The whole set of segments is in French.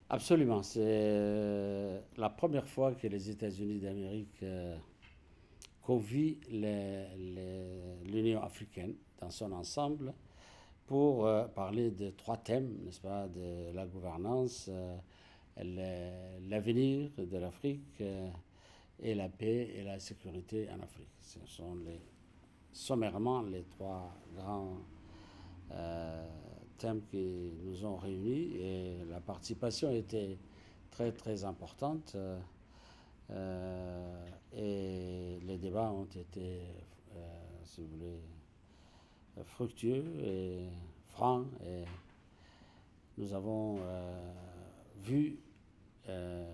Absolument. C'est la première fois que les États-Unis d'Amérique convient l'Union africaine dans son ensemble pour parler de trois thèmes, n'est-ce pas, de la gouvernance, l'avenir de l'Afrique et la paix et la sécurité en Afrique. Ce sont sommairement les trois grands euh, thèmes qui nous ont réunis et la participation était très très importante et les débats ont été, si vous voulez, fructueux et francs et nous avons vu euh,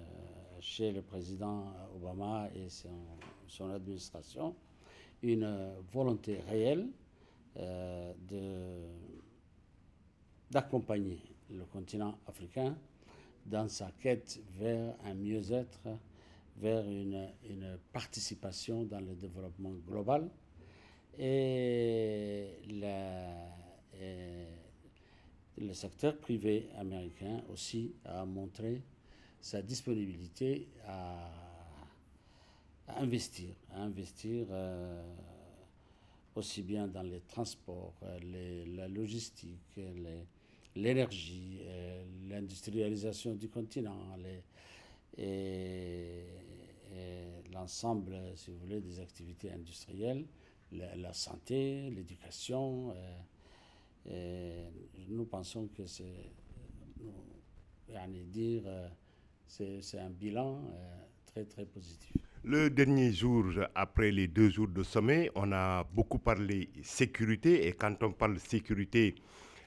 chez le président Obama et son administration une volonté réelle d'accompagner le continent africain dans sa quête vers un mieux-être, vers une participation dans le développement global. Et, et le secteur privé américain aussi a montré sa disponibilité à investir aussi bien dans les transports, la logistique, l'énergie, l'industrialisation du continent, et, et l'ensemble, si vous voulez, des activités industrielles, la santé, l'éducation. Et nous pensons que dire, c'est un bilan très très positif. Le dernier jour, après les 2 jours de sommet, on a beaucoup parlé sécurité. Et quand on parle sécurité,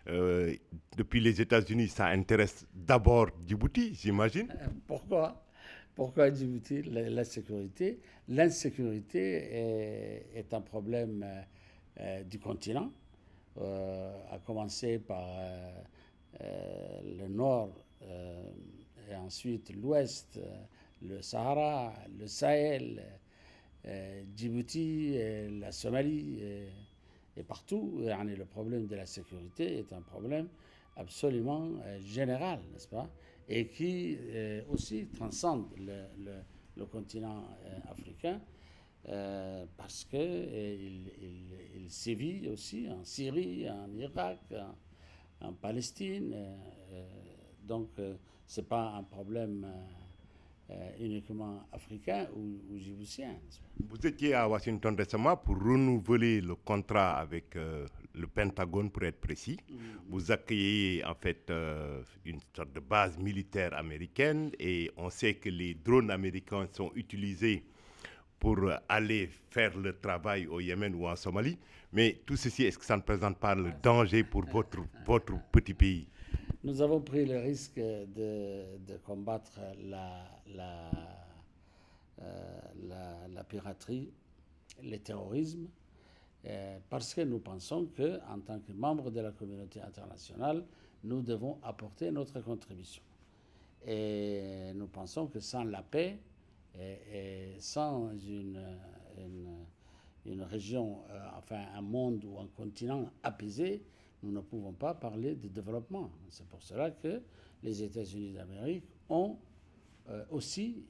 euh, depuis les États-Unis, ça intéresse d'abord Djibouti, j'imagine. Pourquoi Pourquoi Djibouti la sécurité L'insécurité est un problème du continent, à commencer par le nord et ensuite l'ouest, le Sahara, le Sahel, Djibouti, la Somalie et partout. Le problème de la sécurité est un problème absolument général, n'est-ce pas? Et qui aussi transcende le continent africain parce qu'il il sévit aussi en Syrie, en Irak, en Palestine. Donc, ce n'est pas un problème uniquement africain ou djiboutien. Vous étiez à Washington récemment pour renouveler le contrat avec le Pentagone, pour être précis. Vous accueillez en fait une sorte de base militaire américaine et on sait que les drones américains sont utilisés pour aller faire le travail au Yémen ou en Somalie. Mais tout ceci, est-ce que ça ne présente pas le danger pour votre petit pays? Nous avons pris le risque de combattre la, la piraterie, le terrorisme, parce que nous pensons qu'en tant que membres de la communauté internationale, nous devons apporter notre contribution. Et nous pensons que sans la paix et sans une région, enfin un monde ou un continent apaisé, nous ne pouvons pas parler de développement. C'est pour cela que les États-Unis d'Amérique ont aussi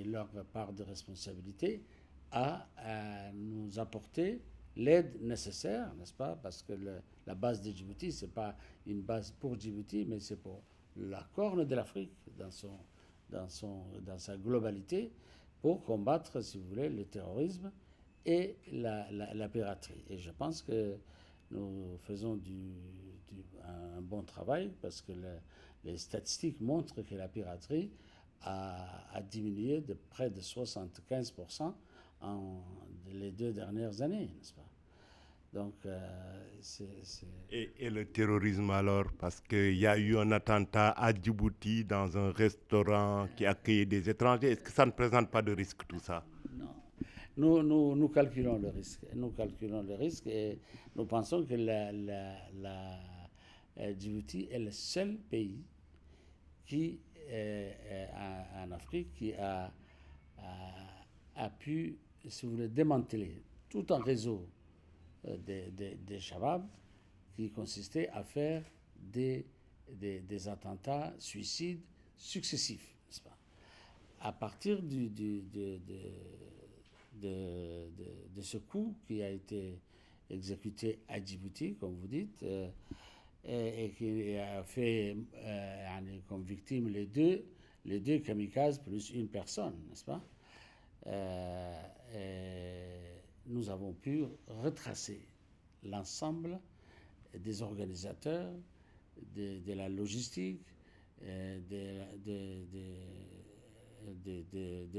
leur part de responsabilité à nous apporter l'aide nécessaire, n'est-ce pas? Parce que la base de Djibouti, ce n'est pas une base pour Djibouti, mais c'est pour la corne de l'Afrique dans sa globalité pour combattre, si vous voulez, le terrorisme et la piraterie. Et je pense que nous faisons un bon travail parce que les statistiques montrent que la piraterie a diminué de près de 75% en les 2 dernières années, n'est-ce pas? Donc, Et le terrorisme alors? Parce qu'il y a eu un attentat à Djibouti dans un restaurant qui accueillait des étrangers. Est-ce que ça ne présente pas de risque tout ça? non. Nous calculons le risque. Nous calculons le risque et nous pensons que Djibouti est le seul pays qui, en Afrique, qui a pu, si vous voulez, démanteler tout un réseau des Shabab qui consistait à faire des attentats suicides successifs, n'est-ce pas? À partir de ce coup qui a été exécuté à Djibouti, comme vous dites, et qui a fait comme victime les deux kamikazes plus une personne, n'est-ce pas? Nous avons pu retracer l'ensemble des organisateurs, de la logistique, de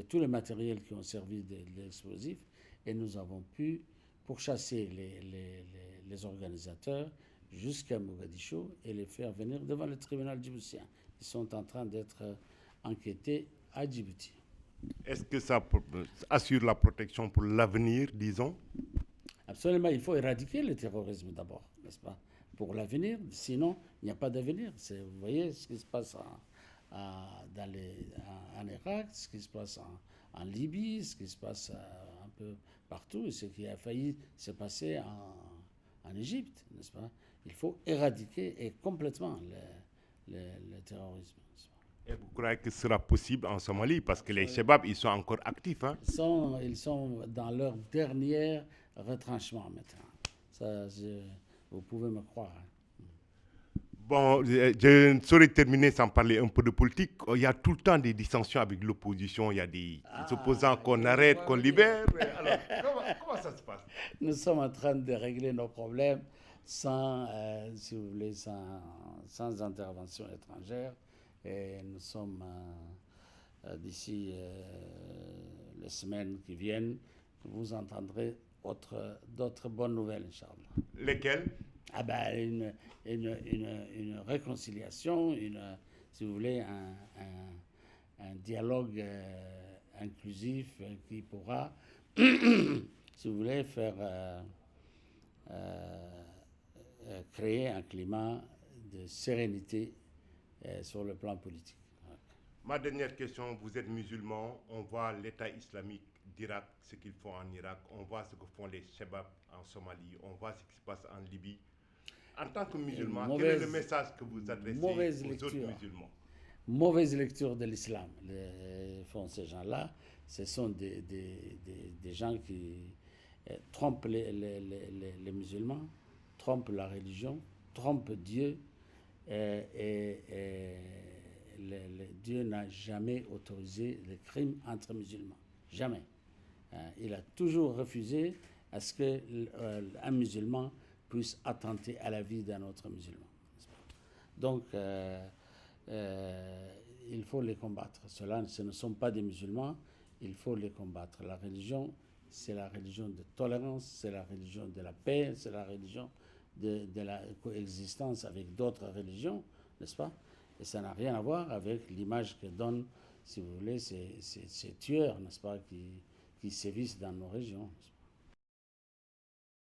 tout le matériel qui ont servi de l'explosif, et nous avons pu pourchasser les organisateurs jusqu'à Mogadiscio et les faire venir devant le tribunal djiboutien. Ils sont en train d'être enquêtés à Djibouti. Est-ce que ça assure la protection pour l'avenir, disons? Absolument, il faut éradiquer le terrorisme d'abord, n'est-ce pas? Pour l'avenir, sinon il n'y a pas d'avenir. Vous voyez ce qui se passe en Irak, ce qui se passe en Libye, ce qui se passe un peu partout, et ce qui a failli se passer en Égypte, n'est-ce pas? Il faut éradiquer complètement le terrorisme. Et vous croyez que ce sera possible en Somalie? Parce que les Chebab, ils sont encore actifs. Hein? Ils sont dans leur dernier retranchement maintenant. Ça, vous pouvez me croire. Bon, je ne saurais terminer sans parler un peu de politique. Il y a tout le temps des dissensions avec l'opposition. Il y a des opposants qu'on arrête, qu'on libère. Alors, comment ça se passe? Nous sommes en train de régler nos problèmes sans, si vous voulez, sans intervention étrangère. Et nous sommes, d'ici les semaines qui viennent, vous entendrez d'autres bonnes nouvelles, Inch'Allah. Lesquelles? Ah ben, une réconciliation, si vous voulez, un dialogue inclusif qui pourra, si vous voulez, faire créer un climat de sérénité sur le plan politique. Ma dernière question, vous êtes musulman, on voit l'État islamique d'Irak, ce qu'ils font en Irak, on voit ce que font les Chebab en Somalie, on voit ce qui se passe en Libye. En tant que musulman, quel est le message que vous adressez aux autres musulmans? Mauvaise lecture de l'islam font ces gens-là. Ce sont des gens qui trompent les musulmans, trompent la religion, trompent Dieu. Dieu n'a jamais autorisé les crimes entre musulmans. Jamais. Il a toujours refusé à ce qu'un musulman puisse attenter à la vie d'un autre musulman. Donc, il faut les combattre. Ceux-là, ce ne sont pas des musulmans, il faut les combattre. La religion, c'est la religion de tolérance, c'est la religion de la paix, c'est la religion de la coexistence avec d'autres religions, n'est-ce pas? Et ça n'a rien à voir avec l'image que donnent, si vous voulez, ces tueurs, n'est-ce pas, qui sévissent dans nos régions.